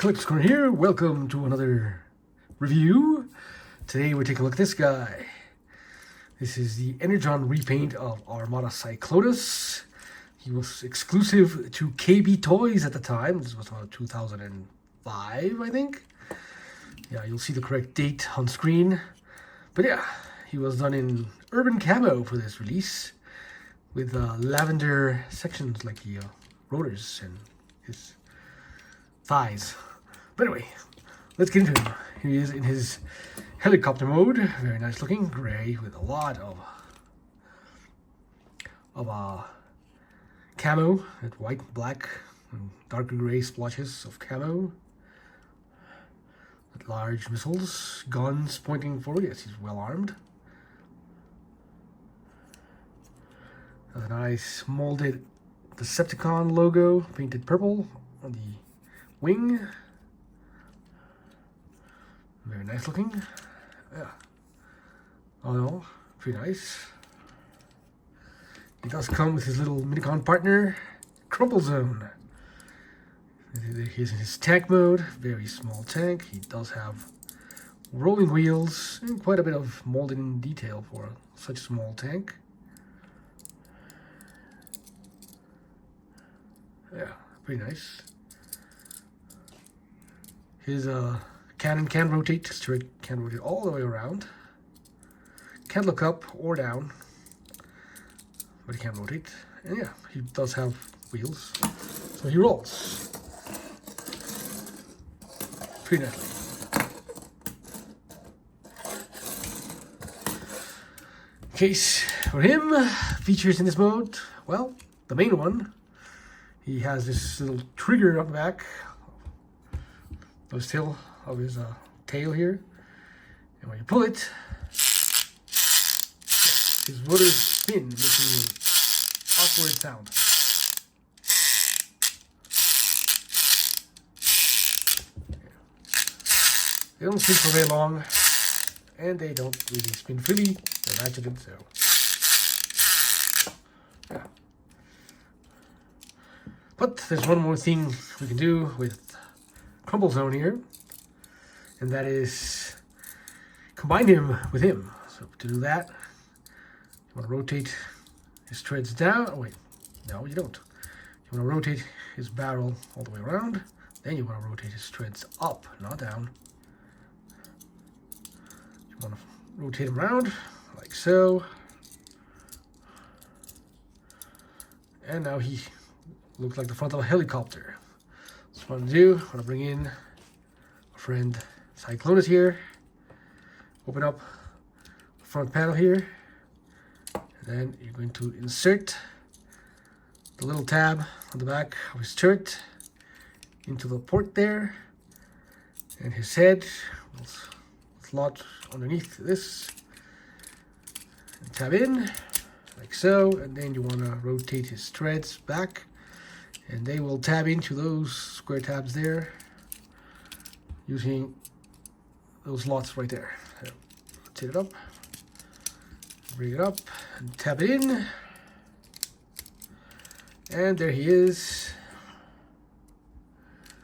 Crumplezone here. Welcome to another review. Today we're taking a look at this guy. This is the Energon repaint of Armada Cyclonus. He was exclusive to KB Toys at the time. This was about 2005, I think. Yeah, you'll see the correct date on screen. But yeah, he was done in urban camo for this release, with lavender sections like the rotors and his thighs. But anyway, let's get into him. Here he is in his helicopter mode. Very nice looking, gray with a lot of camo, and white, black, and darker gray splotches of camo. With large missiles, guns pointing forward. Yes, he's well armed. A nice molded Decepticon logo, painted purple on the wing. Very nice looking. Yeah. All in all, pretty nice. He does come with his little Minicon partner, Crumplezone. He's in his tank mode, very small tank. He does have rolling wheels and quite a bit of molded in detail for such a small tank. Yeah, pretty nice. His cannon can rotate, his turret can rotate all the way around. Can't look up or down, but he can rotate. And yeah, he does have wheels, so he rolls pretty nicely. Case for him, features in this mode, well, the main one. He has this little trigger on the back, the tail of his tail here, and when you pull it, his rotors spin, making an awkward sound. They don't spin for very long, and they don't really spin freely. They're ratcheted, so yeah. But there's one more thing we can do with Crumplezone here, and that is combine him with him. So to do that, you want to rotate his treads down. Oh wait, no you don't. You want to rotate his barrel all the way around. Then you want to rotate his treads up, not down. You want to rotate him around like so. And now he looks like the front of a helicopter. So what I'm gonna do, I'm gonna bring in our friend Cyclonus here. Open up the front panel here. And then you're going to insert the little tab on the back of his turret into the port there. And his head will slot underneath this. And tab in, like so. And then you wanna rotate his treads back, and they will tab into those square tabs there using those slots right there. So, rotate it up, bring it up, and tab it in. And there he is,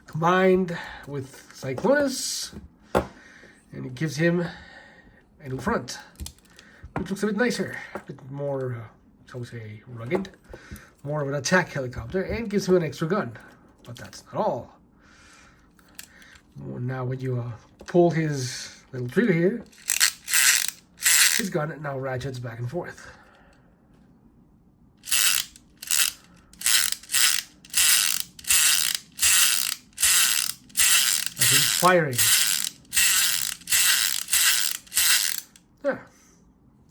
combined with Cyclonus, and it gives him a new front, which looks a bit nicer, a bit more, shall we say, rugged. More of an attack helicopter, and gives him an extra gun. But that's not all. Now when you pull his little trigger here, his gun now ratchets back and forth. As he's firing. Yeah,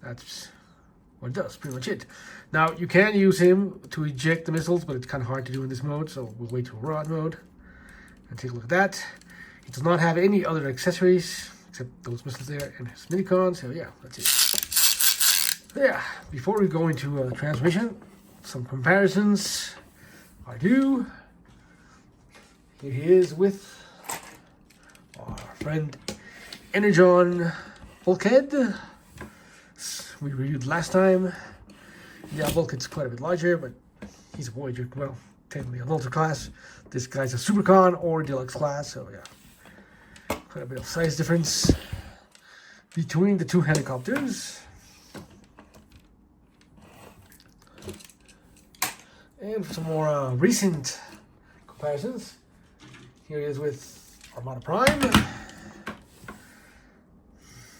that's what it does, pretty much it. Now, you can use him to eject the missiles, but it's kind of hard to do in this mode, so we'll wait to rod mode and take a look at that. He does not have any other accessories except those missiles there and his Minicon, so yeah, that's it. So yeah, before we go into transmission, some comparisons are due. Here he is with our friend Energon bulkhead. We reviewed last time. Yeah, bulkhead's quite a bit larger, but he's a Voyager, well, technically an ultra class. This guy's a Super-Con or deluxe class, so yeah. Quite a bit of size difference between the two helicopters. And for some more recent comparisons, here it is with Armada Prime.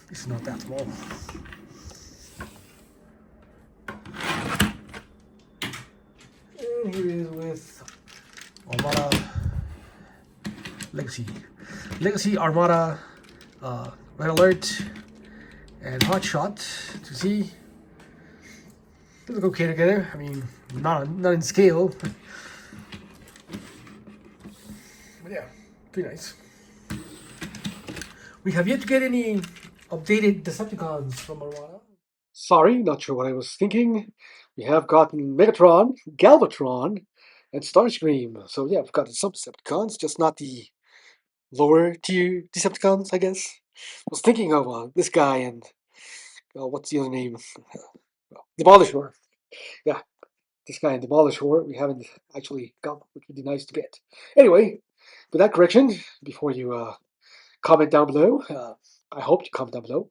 This is not that small. And here it is with Armada Legacy Armada Red Alert and Hot Shot to see. They look okay together. I mean, not in scale, but yeah, pretty nice. We have yet to get any updated Decepticons from Armada. Sorry, not sure what I was thinking. We have gotten Megatron, Galvatron, and Starscream. So yeah, we've gotten some Decepticons, just not the lower tier Decepticons, I guess. I was thinking of this guy and what's the other name? Demolisher. Yeah, this guy in Demolisher we haven't actually got, which would be nice to get. Anyway, with that correction, before you comment down below, I hope you comment down below,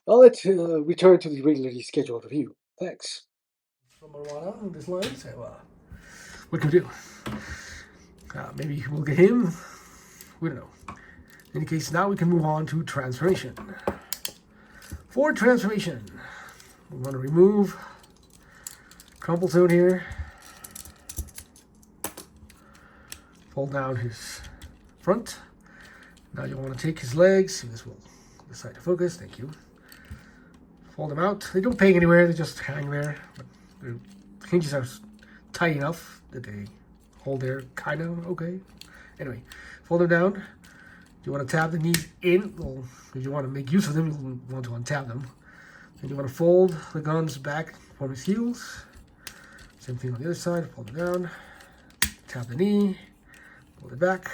I'll return to the regularly scheduled review. Thanks. From Armada on this line, so what can we do? Maybe we'll get him. We don't know. In any case, now we can move on to transformation. For transformation, we want to remove Crumplezone here. Fold down his front. Now you want to take his legs. This will decide to focus. Thank you. Fold them out. They don't peg anywhere. They just hang there. But their hinges are tight enough that they hold there kind of okay. Anyway, fold them down. You want to tab the knees in. Well, if you want to make use of them, you want to untap them. Then you want to fold the guns back from his heels. Same thing on the other side. Fold it down. Tap the knee. Fold it back.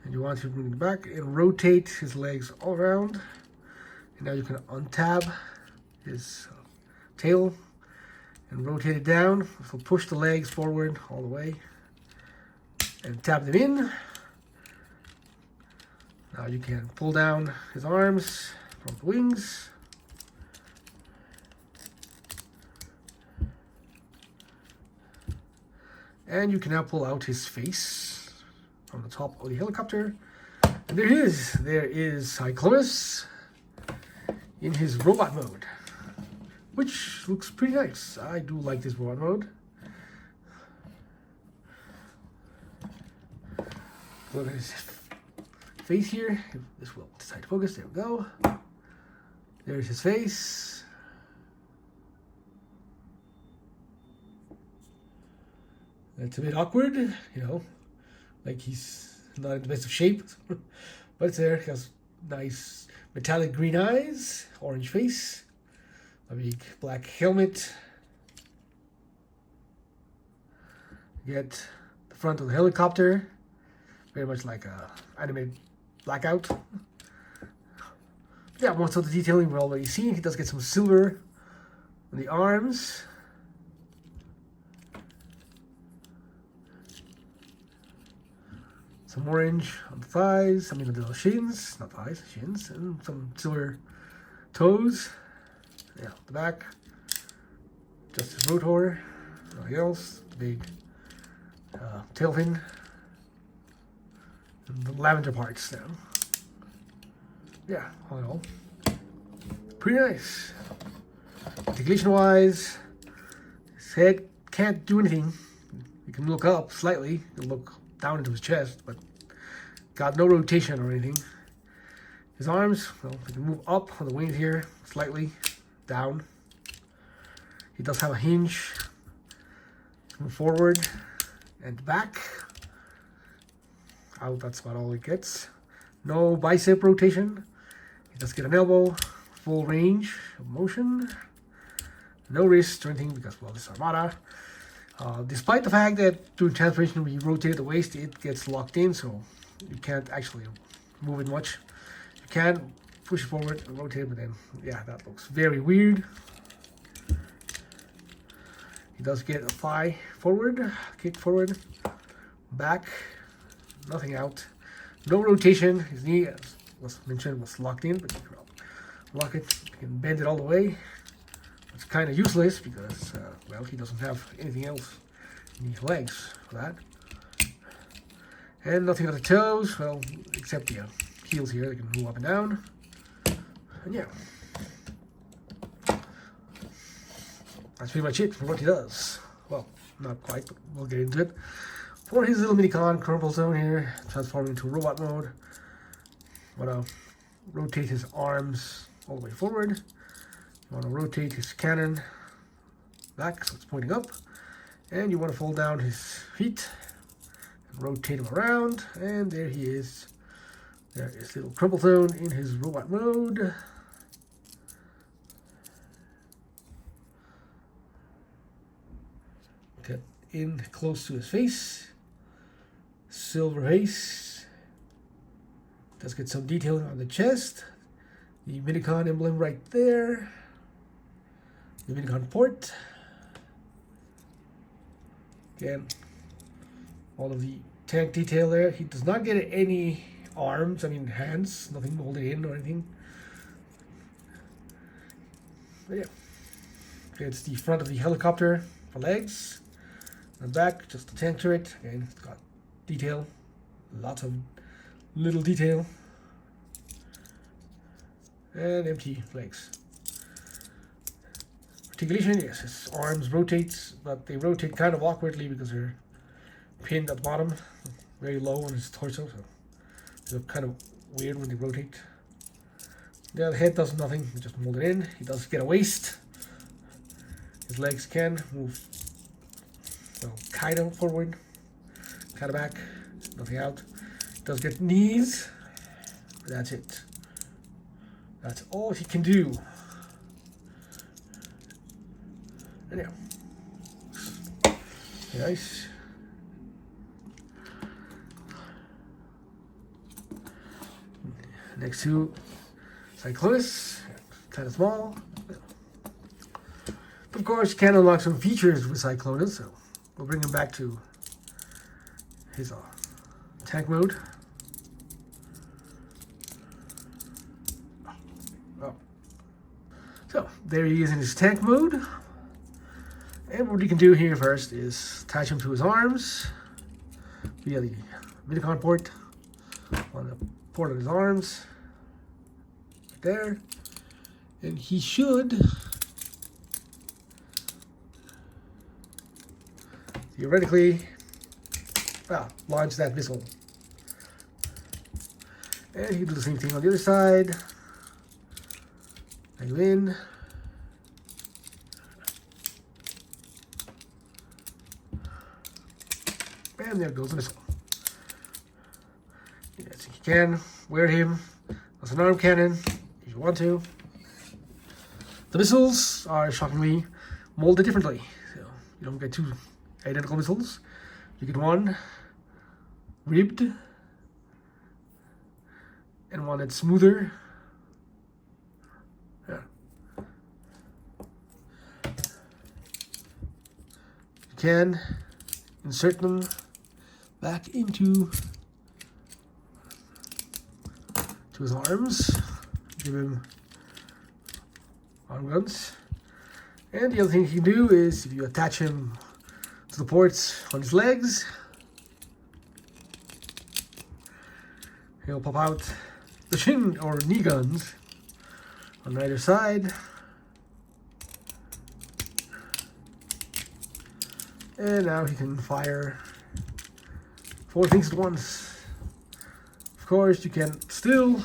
And you want to bring it back and rotate his legs all around. And now you can untab his tail and rotate it down. So push the legs forward all the way and tap them in. Now you can pull down his arms from the wings. And you can now pull out his face from the top of the helicopter. And there he is. There is Cyclonus in his robot mode, which looks pretty nice. I do like this robot mode. Look at his face here. This will decide to focus. There we go. There's his face. It's a bit awkward, you know, like he's not in the best of shape, but it's there. He has nice metallic green eyes, orange face, a big black helmet. You get the front of the helicopter, very much like a animated Blackout. Yeah, most of the detailing we're already seen. He does get some silver on the arms. Some orange on the thighs, I mean the shins, not thighs, shins, and some silver toes. Yeah, the back. Just his rotor, nothing else. The big tail fin. And the lavender parts now. Yeah, all in all, pretty nice. Articulation wise, his head can't do anything. You can look up slightly, you can look down into his chest, but got no rotation or anything. His arms, well, you can move up on the wings here, slightly down. He does have a hinge. Move forward and back. Out, that's about all it gets. No bicep rotation. He does get an elbow, full range of motion. No wrist or anything because, well, this is Armada. Despite the fact that during transformation when you rotate the waist, it gets locked in, so you can't actually move it much. You can push it forward and rotate it, but then, yeah, that looks very weird. He does get a thigh forward, kick forward, back, nothing out. No rotation. His knee, as was mentioned, was locked in, but you can lock it, you can bend it all the way. It's kind of useless because, well, he doesn't have anything else. He needs legs for that. And nothing on the toes, well, except the heels here. They can move up and down. And yeah. That's pretty much it for what he does. Well, not quite, but we'll get into it. For his little Minicon Crumplezone here, transforming into robot mode. Want to rotate his arms all the way forward. You want to rotate his cannon back so it's pointing up. And you want to fold down his feet and rotate him around. And there he is. There is little Crumplezone in his robot mode. Get in close to his face. Silver face. Does get some detail on the chest. The Minicon emblem right there. The Minicon port. Again, all of the tank detail there. He does not get any arms, I mean hands, nothing molded in or anything. But yeah. It's the front of the helicopter for legs. And back, just the tank turret. Again, it's got detail. Lots of little detail. And empty legs. Articulation, yes, his arms rotate, but they rotate kind of awkwardly because they're pinned at the bottom, very low on his torso, so they look kind of weird when they rotate. Yeah, the head does nothing, it just molded in. He does get a waist. His legs can move, well, kind of forward, kind of back, nothing out. Does get knees, but that's it. That's all he can do. And yeah. Nice. Next to Cyclonus, kind of small. But of course, you can unlock some features with Cyclonus, so we'll bring him back to his tank mode. So there he is in his tank mode. And what you can do here first is attach him to his arms via the Minicon port on the port of his arms. Right there. And he should theoretically, well, launch that missile. And he can do the same thing on the other side. Go in. And there goes the missile. Yes, you can wear him as an arm cannon if you want to. The missiles are shockingly molded differently. So you don't get two identical missiles. You get one ribbed and one that's smoother. Yeah. You can insert them back into his arms, give him arm guns. And the other thing you can do is if you attach him to the ports on his legs, he'll pop out the shin or knee guns on either side. And now he can fire 4 things at once. Of course, you can still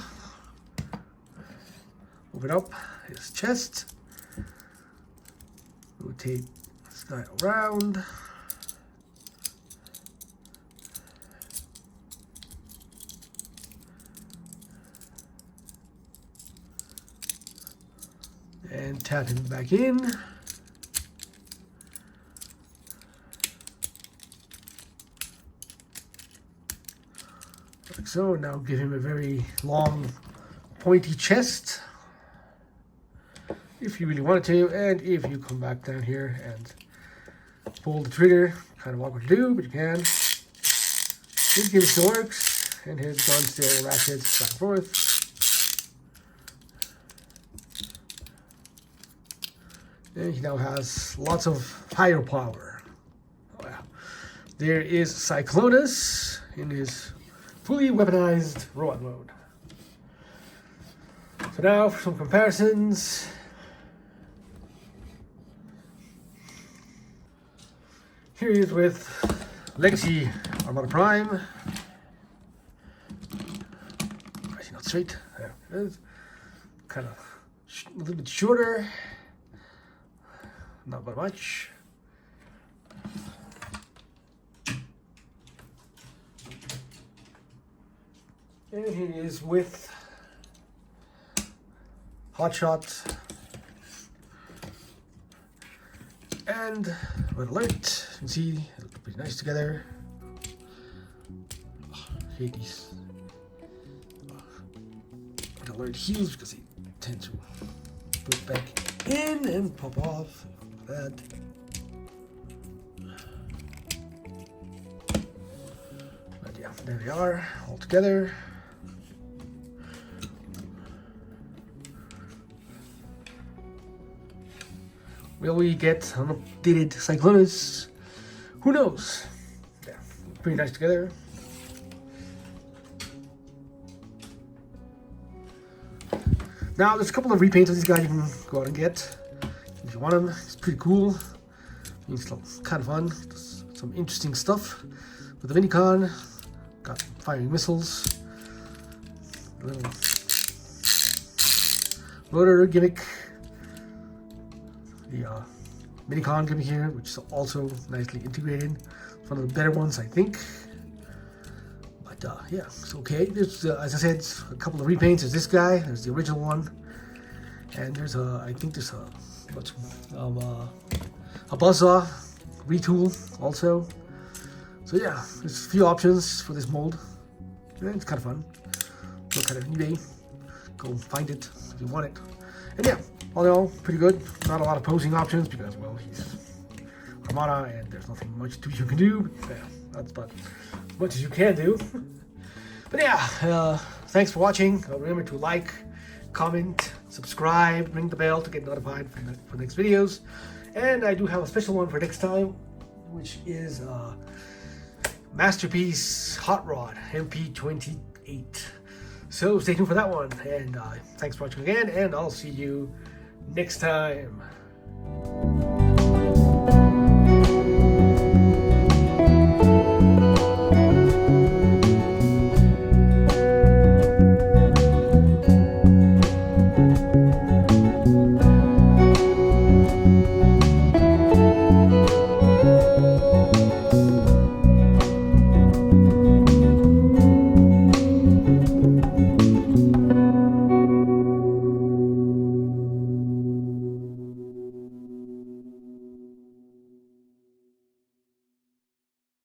open up his chest, rotate this guy around, and tap him back in. Like so. Now give him a very long, pointy chest if you really wanted to, and if you come back down here and pull the trigger. Kind of awkward to do, but you can. This game still works, and his gun still ratchets back and forth. And he now has lots of firepower. Oh, yeah. There is Cyclonus in his fully weaponized robot mode. So now for some comparisons. Here he is with Legacy Armada Prime. Actually, not straight. There it is. Kind of a little bit shorter. Not by much. And he is with Hotshot and Red Alert. You can see they look pretty nice together. I hate these Red Alert heels because they tend to put back in and pop off. Like that. But yeah, there they are all together. Will we get an updated Cyclonus? Who knows? Yeah, pretty nice together. Now, there's a couple of repaints of these guys you can go out and get if you want them. It's pretty cool. It's kind of fun. There's some interesting stuff with the Minicon. Got firing missiles. A little rotor gimmick. The Minicon gimmick here, which is also nicely integrated. It's one of the better ones, I think. But yeah, it's okay. There's, as I said, a couple of repaints. There's this guy. There's the original one, and there's I think there's a buzzsaw retool also. So yeah, there's a few options for this mold. Yeah, it's kind of fun. Look at it on eBay. Go find it if you want it. And yeah, all in all, pretty good. Not a lot of posing options because, well, he's Armada and there's nothing much you can do. But yeah, that's about as much as you can do. But yeah, thanks for watching. Remember to like, comment, subscribe, ring the bell to get notified for next videos. And I do have a special one for next time, which is Masterpiece Hot Rod MP28. So stay tuned for that one, and thanks for watching again, and I'll see you next time.